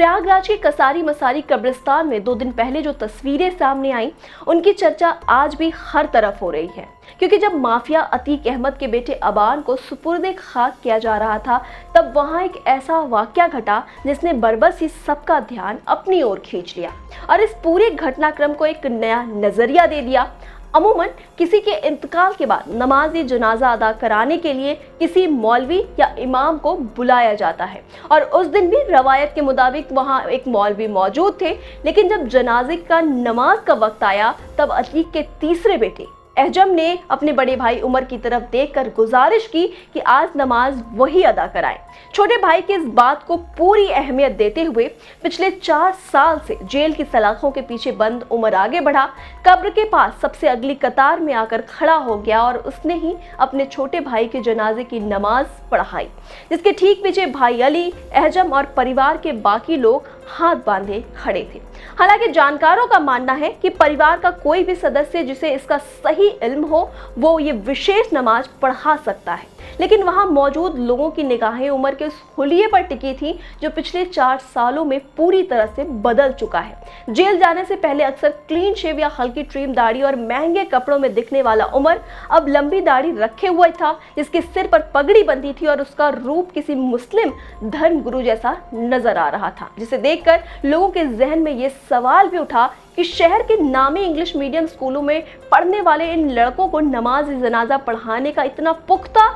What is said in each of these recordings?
प्रयागराज के कसारी मसारी कब्रिस्तान में 2 दिन पहले जो तस्वीरें सामने आई, उनकी चर्चा आज भी हर तरफ हो रही है। क्योंकि जब माफिया अतीक अहमद के बेटे अबान को सुपुर्द खाक किया जा रहा था, तब वहां एक ऐसा वाकया घटा जिसने बरबस ही सबका ध्यान अपनी ओर खींच लिया और इस पूरे घटनाक्रम को एक नया नजरिया दे दिया। अमूमन किसी के इंतकाल के बाद नमाज जनाजा अदा कराने के लिए किसी मौलवी या इमाम को बुलाया जाता है और उस दिन भी रवायत के मुताबिक वहां एक मौलवी मौजूद थे। लेकिन जब जनाजे का नमाज का वक्त आया, तब अतीक के तीसरे बेटे एहजम ने अपने बड़े भाई उमर की तरफ देखकर गुजारिश की कि आज नमाज वही अदा कराएं। छोटे भाई की इस बात को पूरी अहमियत देते हुए पिछले 4 साल से जेल की सलाखों के पीछे बंद उमर आगे बढ़ा, कब्र के पास सबसे अगली कतार में आकर खड़ा हो गया और उसने ही अपने छोटे भाई के जनाजे की नमाज पढ़ाई, जिसके ठीक पीछे भाई अली, एहजम और परिवार के बाकी लोग हाथ बांधे खड़े थे। हालांकि जानकारों का मानना है कि परिवार का कोई भी सदस्य जिसे इसका सही इल्म हो, वो ये विशेष नमाज पढ़ा सकता है। लेकिन वहां मौजूद लोगों की निगाहें उमर के उस हुलिये पर टिकी थी जो पिछले 4 सालों में पूरी तरह से बदल चुका है। जेल जाने से पहले अक्सर क्लीन शेव या हल्की ट्रिम दाढ़ी और महंगे कपड़ों में दिखने वाला उमर अब लंबी दाढ़ी रखे हुए था, जिसके सिर पर पगड़ी बंधी थी और उसका रूप किसी मुस्लिम धर्मगुरु जैसा नजर आ रहा था, जिसे देखकर लोगों के जहन में यह सवाल भी उठा कि शहर के नामी इंग्लिश मीडियम स्कूलों में पढ़ने वाले इन लड़कों को नमाज जनाजा पढ़ाने का इतना पुख्ता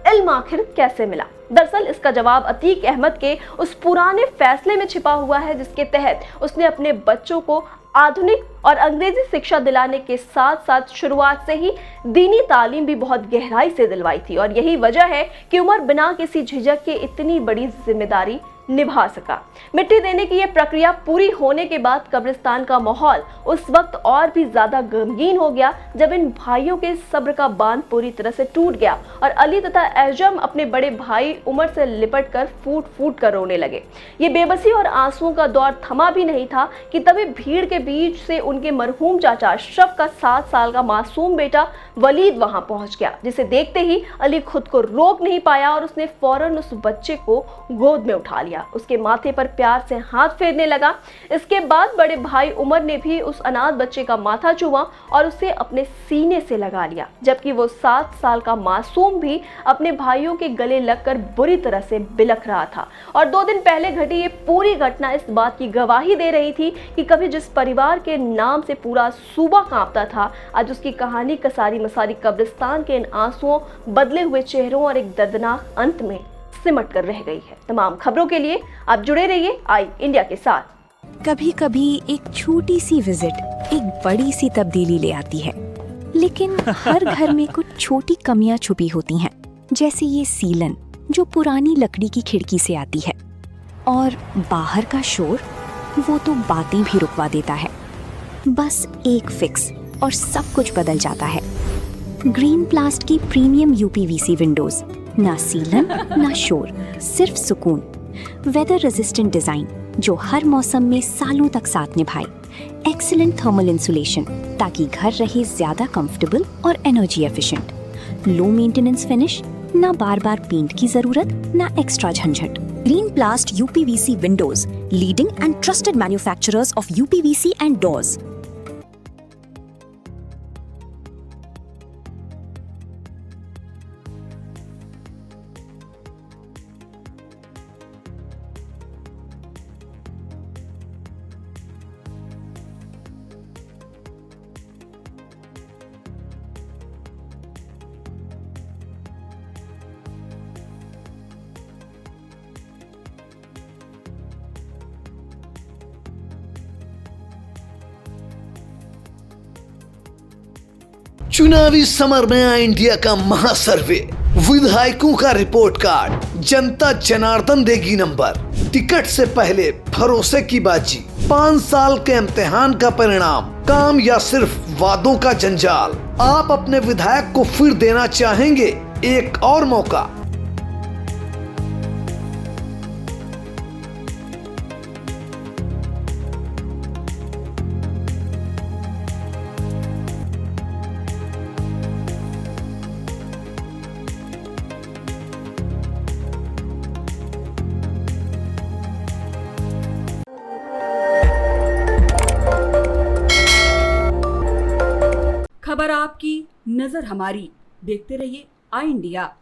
इल्म आखिर कैसे मिला। दरअसल इसका जवाब अतीक अहमद के उस पुराने फैसले में छिपा हुआ है, जिसके तहत उसने अपने बच्चों को आधुनिक और अंग्रेजी शिक्षा दिलाने के साथ साथ शुरुआत से ही दीनी तालीम भी बहुत गहराई से दिलवाई थी। और यही वजह है कि उमर बिना किसी झिझक के इतनी बड़ी जिम्मेदारी निभा सका। मिट्टी देने की यह प्रक्रिया पूरी होने के बाद कब्रिस्तान का माहौल उस वक्त और भी ज्यादा गमगीन हो गया, जब इन भाइयों के सब्र का बांध पूरी तरह से टूट गया और अली तथा एहजम अपने बड़े भाई उमर से लिपट कर फूट फूट कर रोने लगे। ये बेबसी और आंसुओं का दौर थमा भी नहीं था कि तभी भीड़ के बीच से उनके मरहूम चाचा अशरफ का 7 साल का मासूम बेटा वलीद वहां पहुंच गया, जिसे देखते ही अली खुद को रोक नहीं पाया और उसने फौरन उस बच्चे को गोद में उठा लिया, उसके माथे पर प्यार से हाथ फेरने लगा। इसके बाद बड़े भाई उमर ने भी उस अनाथ बच्चे का माथा चूमा और उसे अपने सीने से लगा लिया, जबकि वो 7 साल का मासूम भी अपने भाइयों के गले लगकर बुरी तरह से बिलख रहा था। और 2 दिन पहले घटी ये पूरी घटना इस बात की गवाही दे रही थी कि कभी जिस परिवार के नाम से पूरा सूबा कांपता था, आज उसकी कहानी कसारी मसारी कब्रिस्तान के इन आंसुओं, बदले हुए चेहरों और एक दर्दनाक अंत में सिमट कर रह गई है। तमाम खबरों के लिए आप जुड़े रहिए आई इंडिया के साथ। कभी कभी एक छोटी सी विजिट एक बड़ी सी तब्दीली ले आती है, लेकिन हर घर में कुछ छोटी कमियां छुपी होती हैं, जैसे ये सीलन जो पुरानी लकड़ी की खिड़की से आती है, और बाहर का शोर वो तो बातें भी रुकवा देता है। बस एक फिक्स और सब कुछ बदल जाता है। ग्रीन प्लास्ट की प्रीमियम यूपीवीसी विंडोज, ना सीलन ना शोर, सिर्फ सुकून। वेदर रेजिस्टेंट डिजाइन जो हर मौसम में सालों तक साथ निभाए। एक्सीलेंट थर्मल इंसुलेशन ताकि घर रहे ज्यादा कंफर्टेबल और energy efficient. Low maintenance finish, ना बार बार पेंट की जरूरत, ना एक्स्ट्रा झंझट। Green प्लास्ट UPVC Windows, leading and trusted manufacturers of UPVC and doors. चुनावी समर में आया इंडिया का महासर्वे, विधायकों का रिपोर्ट कार्ड, जनता जनार्दन देगी नंबर, टिकट से पहले भरोसे की बाजी, 5 साल के इम्तिहान का परिणाम, काम या सिर्फ वादों का जंजाल। आप अपने विधायक को फिर देना चाहेंगे एक और मौका? आपकी, नजर हमारी। देखते रहिए आई इंडिया।